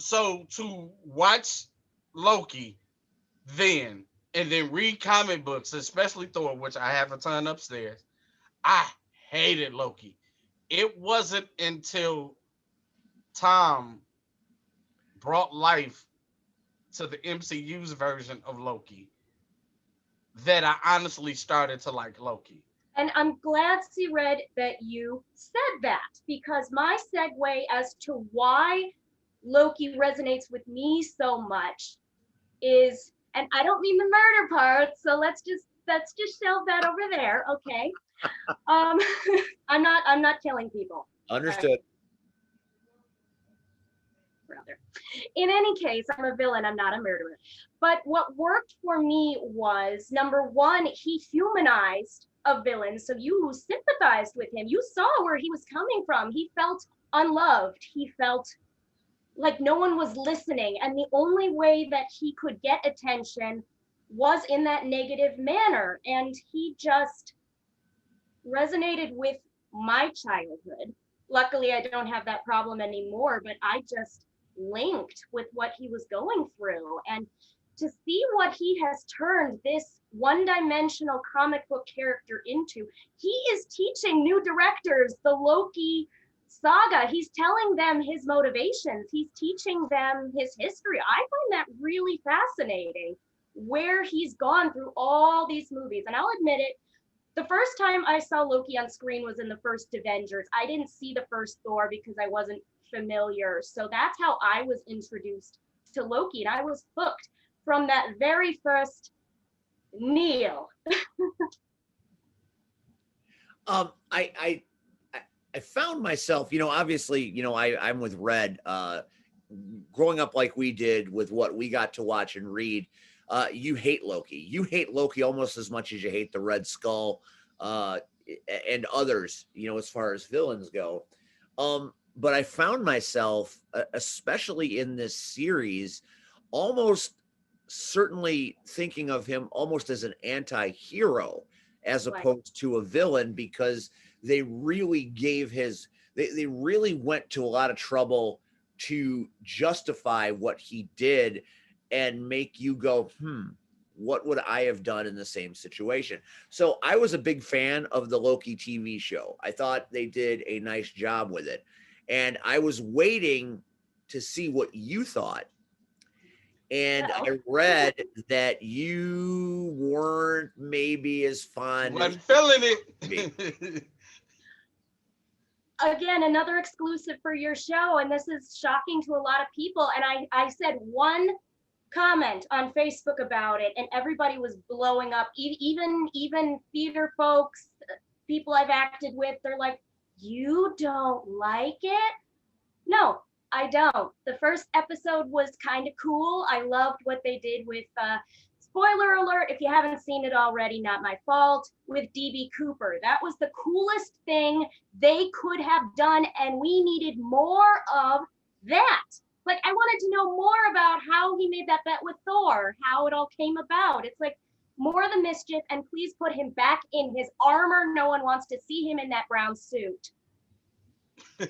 So to watch Loki then and then read comic books, especially Thor, which I have a ton upstairs, I hated Loki. It wasn't until Tom brought life to the MCU's version of Loki that I honestly started to like Loki. And I'm glad, C Red, that you said that, because my segue as to why Loki resonates with me so much is, and I don't mean the murder part, so let's just shelve that over there, okay? I'm not killing people. Understood. Rather. In any case, I'm a villain, I'm not a murderer. But what worked for me was, number one, he humanized a villain. So you sympathized with him. You saw where he was coming from. He felt unloved. He felt like no one was listening. And the only way that he could get attention was in that negative manner. And he just resonated with my childhood. Luckily, I don't have that problem anymore, but I just linked with what he was going through. And to see what he has turned this one-dimensional comic book character into, he is teaching new directors the Loki saga. He's telling them his motivations. He's teaching them his history. I find that really fascinating, where he's gone through all these movies. And I'll admit it, the first time I saw Loki on screen was in the first Avengers. I didn't see the first Thor because I wasn't familiar. So that's how I was introduced to Loki, and I was hooked from that very first Neil. I found myself, obviously, I'm with Red, growing up like we did with what we got to watch and read. You hate Loki. You hate Loki almost as much as you hate the Red Skull and others, as far as villains go. But I found myself, especially in this series, almost certainly thinking of him almost as an anti-hero as opposed to a villain, because they really gave they really went to a lot of trouble to justify what he did and make you go, what would I have done in the same situation? So I was a big fan of the Loki TV show. I thought they did a nice job with it. And I was waiting to see what you thought. And I read that you weren't maybe as fond. Wasn't feeling it. Again, another exclusive for your show, and this is shocking to a lot of people. And I said one comment on Facebook about it, and everybody was blowing up. Even theater folks, people I've acted with, they're like, "You don't like it?" No, I don't. The first episode was kind of cool. I loved what they did with, spoiler alert, if you haven't seen it already, not my fault, with DB Cooper. That was the coolest thing they could have done, and we needed more of that. Like, I wanted to know more about how he made that bet with Thor, how it all came about. It's like, more of the mischief, and please put him back in his armor. No one wants to see him in that brown suit. I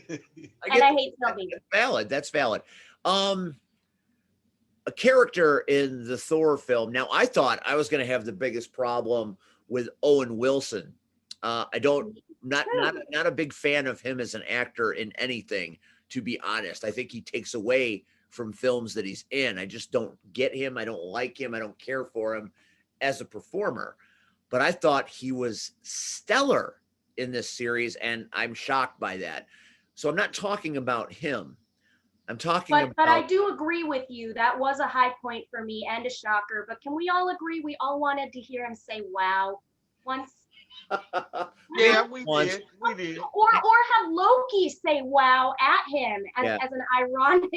hate Sylvie. That's valid. A character in the Thor film. Now, I thought I was going to have the biggest problem with Owen Wilson. Not a big fan of him as an actor in anything, to be honest. I think he takes away from films that he's in. I just don't get him. I don't like him. I don't care for him as a performer. But I thought he was stellar in this series, and I'm shocked by that. So I'm not talking about him. I'm talking But I about do agree with you. That was a high point for me and a shocker. But can we all agree we all wanted to hear him say "wow" once? Yeah, we once. did. We did. Or have Loki say "wow" at him Yeah, as an ironic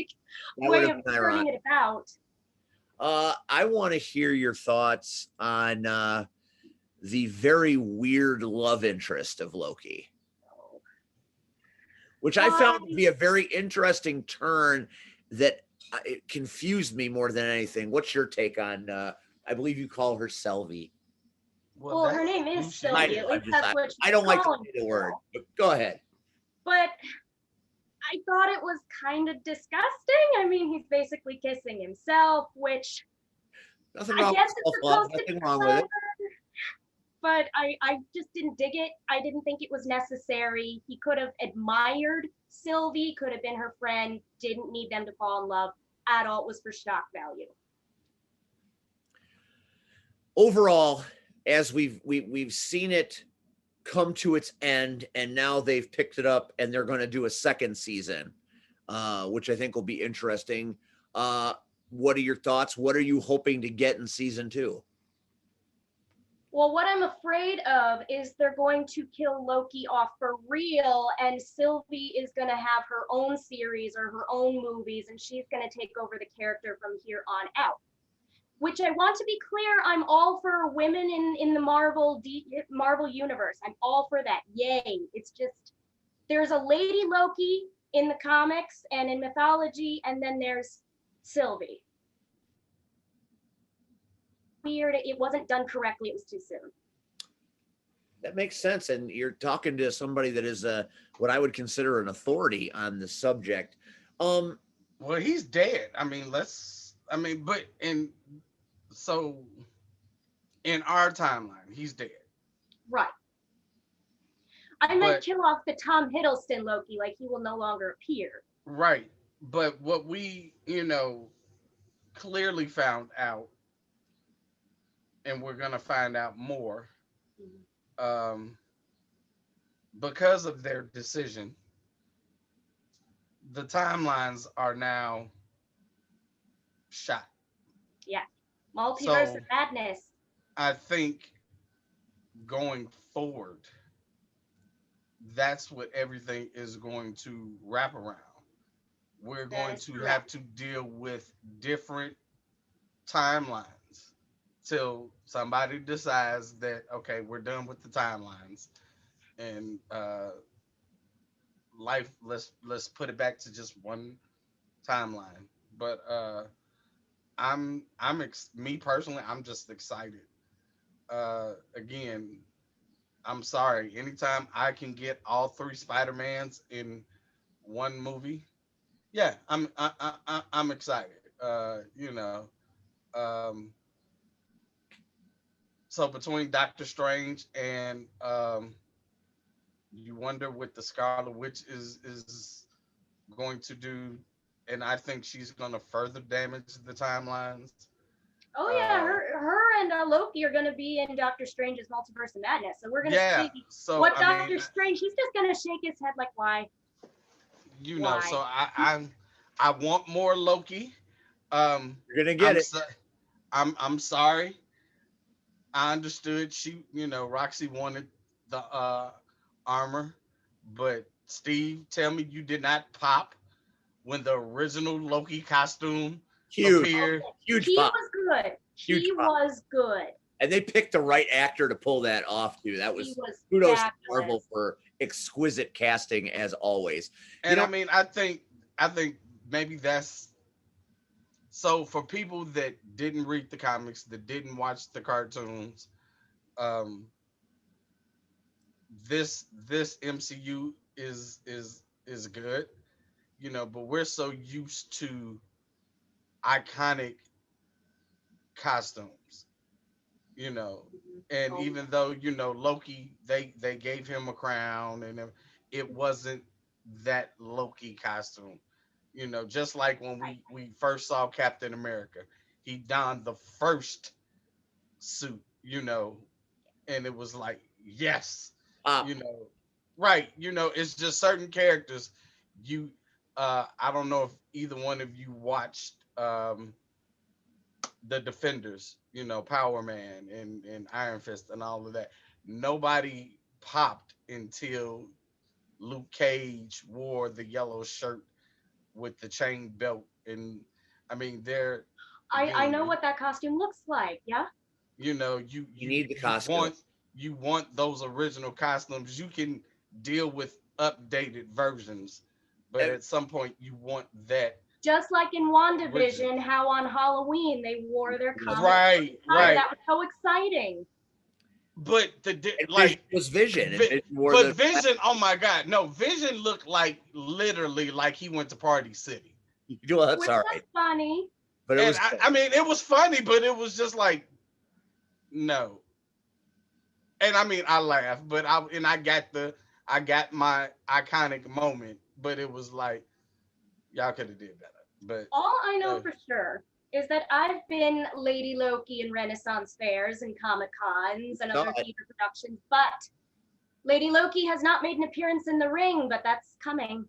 that would way have of been turning ironic. it about. I want to hear your thoughts on the very weird love interest of Loki, which I Why? found to be a very interesting turn that it confused me more than anything. What's your take on? I believe you call her Selvi. Well, Well, her that's name who is she I Sylvie. know. At is. least that's what I she's don't like to calling say the word. herself. But go ahead. But I thought it was kind of disgusting. I mean, he's basically kissing himself, which Nothing I wrong guess with it's self-love. supposed to be Nothing wrong with clever, it. but I just didn't dig it. I didn't think it was necessary. He could have admired Sylvie, could have been her friend, didn't need them to fall in love at all. It was for shock value. Overall, as we've seen it come to its end, and now they've picked it up, and they're going to do a second season, which I think will be interesting. What are your thoughts? What are you hoping to get in season 2? Well, what I'm afraid of is they're going to kill Loki off for real, and Sylvie is going to have her own series or her own movies, and she's going to take over the character from here on out. Which I want to be clear, I'm all for women in the Marvel universe. I'm all for that. Yay! It's just there's a Lady Loki in the comics and in mythology, and then there's Sylvie. Weird. It wasn't done correctly. It was too soon. That makes sense, and you're talking to somebody that is what I would consider an authority on the subject. Well, he's dead. I mean, but so in our timeline, he's dead. Right. I meant But kill off the Tom Hiddleston Loki, like he will no longer appear. right. But what we, clearly found out, and we're gonna find out more, um, because of their decision, the timelines are now shot. Yeah. Multiverse of So Madness. I think going forward, that's what everything is going to wrap around. We're That going is to have correct. to deal with different timelines till somebody decides that, okay, we're done with the timelines, and life, let's put it back to just one timeline. But me personally, I'm just excited. Again, I'm sorry. Anytime I can get all three Spider-Mans in one movie, yeah, I'm excited. Um, so between Doctor Strange and you wonder what the Scarlet Witch is going to do, and I think she's going to further damage the timelines. Oh yeah, Uh, her and Loki are gonna be in Doctor Strange's Multiverse of Madness, so we're gonna yeah. see So what I mean, Doctor Strange. He's just gonna shake his head like, why, so why? I want more Loki. You're gonna get I'm it. so, I'm sorry. I understood Roxy wanted the armor, but Steve, tell me you did not pop when the original Loki costume Huge, appeared. huge He pop, was good. huge He pop. was good. And they picked the right actor to pull that off too. That He was was kudos to Marvel fabulous. for exquisite casting as always. You And know, I mean, I think maybe that's so for people that didn't read the comics, that didn't watch the cartoons. Um, this MCU is good, but we're so used to iconic costumes, you know. And Oh, even though Loki, they gave him a crown, and it wasn't that Loki costume, just like when right. we first saw Captain America, he donned the first suit, and it was like, yes, pop. you know, right, it's just certain characters I don't know if either one of you watched the Defenders, Power Man and Iron Fist and all of that. Nobody popped until Luke Cage wore the yellow shirt with the chain belt, and I mean, they're I again, know what that costume looks like. Yeah. you know, you You you need the you costume. want you want those original costumes. You can deal with updated versions, but Uh, at some point you want that Just like in original. WandaVision, how on Halloween they wore their comic book Right, attire. right. That was so exciting. But And Vision like, was Vision, and Vision wore but the. Vision, oh my God, no, Vision looked like literally like he went to Party City, Well, that's Which all was right, funny. but it and was. I mean, it was funny, but it was just like no, and I mean, I laughed, but I got my iconic moment, but it was like y'all could have did better, but All I know uh, for sure is that I've been Lady Loki in Renaissance fairs and Comic Cons and No, other theater productions, but Lady Loki has not made an appearance in the ring, but that's coming.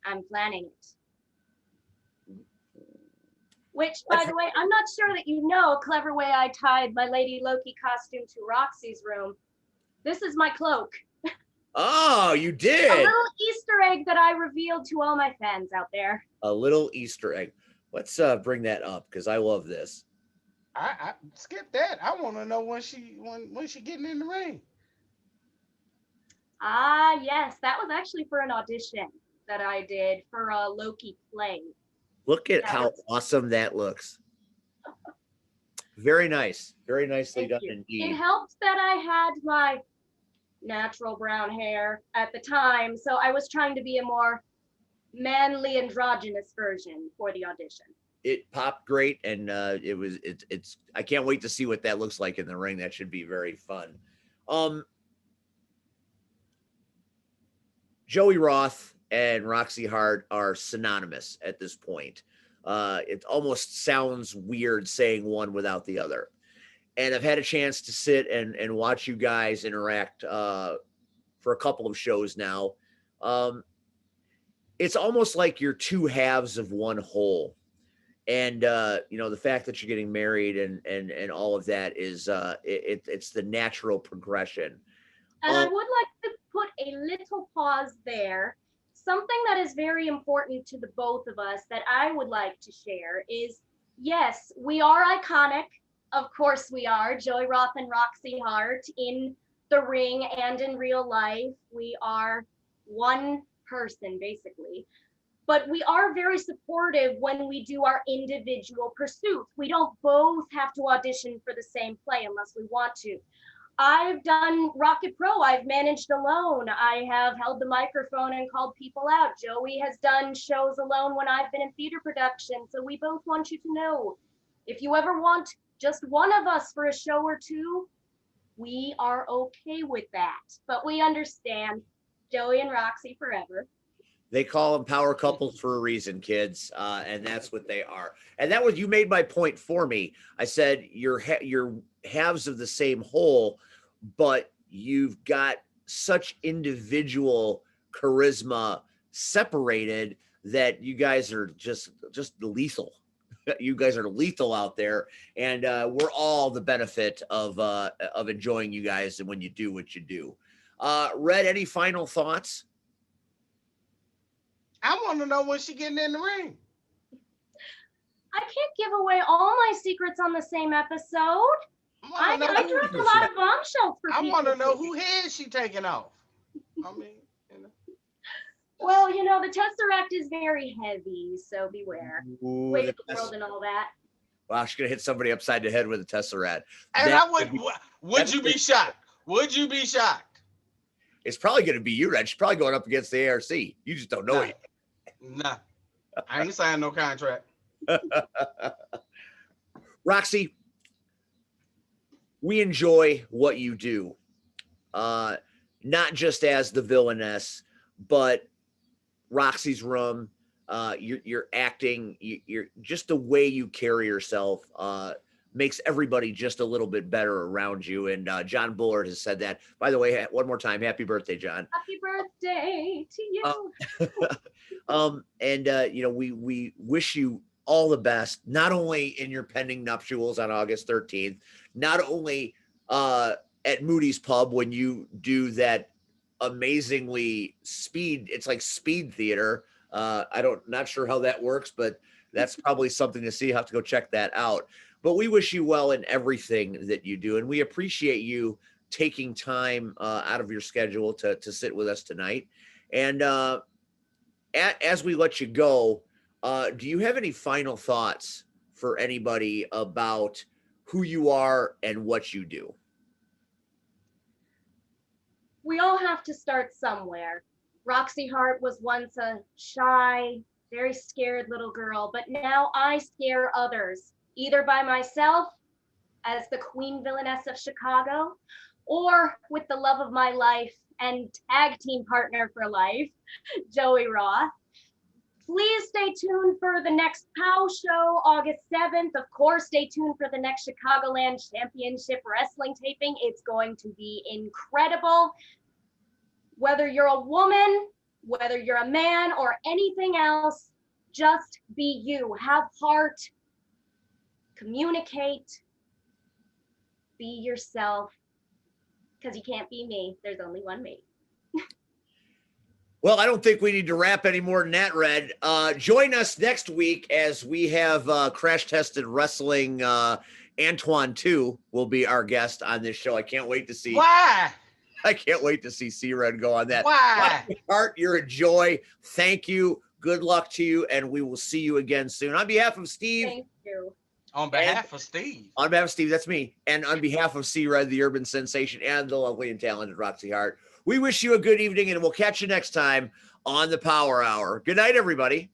I'm planning it. Which, by the way, I'm not sure that you know a clever way I tied my Lady Loki costume to Roxy's room. This is my cloak. oh, you A did little Easter egg that I revealed to all my fans out there. a little Easter egg. Let's bring that up because I love this. I skip that. I want to know when she getting in the ring. Ah, yes, that was actually for an audition that I did for a Loki play. Look at That how was, awesome that looks. Very nice, very nicely thank done you. It indeed. helped that I had my natural brown hair at the time, so I was trying to be a more manly androgynous version for the audition. It popped great, and it's. I can't wait to see what that looks like in the ring. That should be very fun. Um, Joey Roth and Roxy Hart are synonymous at this point. It almost sounds weird saying one without the other. And I've had a chance to sit and watch you guys interact for a couple of shows now. Um, it's almost like you're two halves of one whole. And the fact that you're getting married and all of that is it's the natural progression. And I Um, would like to put a little pause there. Something that is very important to the both of us that I would like to share is yes, we are iconic. Of course, we are. Joey Roth and Roxy Hart in the ring and in real life. We are one person, basically. But we are very supportive when we do our individual pursuits. We don't both have to audition for the same play unless we want to. I've done Rocket Pro. I've managed alone. I have held the microphone and called people out. Joey has done shows alone when I've been in theater production. So we both want you to know if you ever want just one of us for a show or two, we are okay with that. But we understand Joey and Roxy forever. They call them power couples for a reason, kids, and that's what they are. And that was you made my point for me. I said you're halves of the same whole, but you've got such individual charisma separated that you guys are just lethal. You guys are lethal out there, and we're all the benefit of enjoying you guys and when you do what you do. Red, any final thoughts? I want to know when she getting in the ring. I can't give away all my secrets on the same episode. I dropped a lot of bombshells for I people. want to know who head she taking off. I mean, Well, the Tesseract is very heavy, so beware. Ooh, Wake the world and all that. wow, she's gonna hit somebody upside the head with a tesseract. and That I would you be shocked? Would you be shocked? It's probably gonna be you, Red. She's probably going up against the ARC. You just don't know it. Nah, I ain't signed no contract. Roxy, we enjoy what you do, not just as the villainess, but Roxy's Room. You're acting. You're just the way you carry yourself makes everybody just a little bit better around you. And John Bullard has said that. By the way, one more time, happy birthday, John. Happy birthday to you. We wish you all the best, not only in your pending nuptials on August 13th, not only at Moody's Pub when you do that amazingly it's like speed theater. Not sure how that works, but that's probably something to see. You have to go check that out. But we wish you well in everything that you do, and we appreciate you taking time out of your schedule to sit with us tonight. And as we let you go, do you have any final thoughts for anybody about who you are and what you do? We all have to start somewhere. Roxi Heart was once a shy, very scared little girl, but now I scare others, either by myself as the queen villainess of Chicago, or with the love of my life and tag team partner for life, Joey Roth. Please stay tuned for the next POW show, August 7th. Of course, stay tuned for the next Chicagoland Championship Wrestling taping. It's going to be incredible. Whether you're a woman, whether you're a man, or anything else, just be you. Have heart. Communicate. Be yourself. Because you can't be me. There's only one me. Well, I don't think we need to wrap any more than that, Red. Join us next week as we have Crash Tested Wrestling. Antoine, too, will be our guest on this show. I can't wait to see. Why? I can't wait to see C-Red go on that. Why? Heart, you're a joy. Thank you. Good luck to you, and we will see you again soon. On behalf of Steve. Thank you. On behalf of Steve. On behalf of Steve, that's me. And on behalf of C-Red, the urban sensation, and the lovely and talented Roxi Heart, we wish you a good evening, and we'll catch you next time on the Power Hour. Good night, everybody.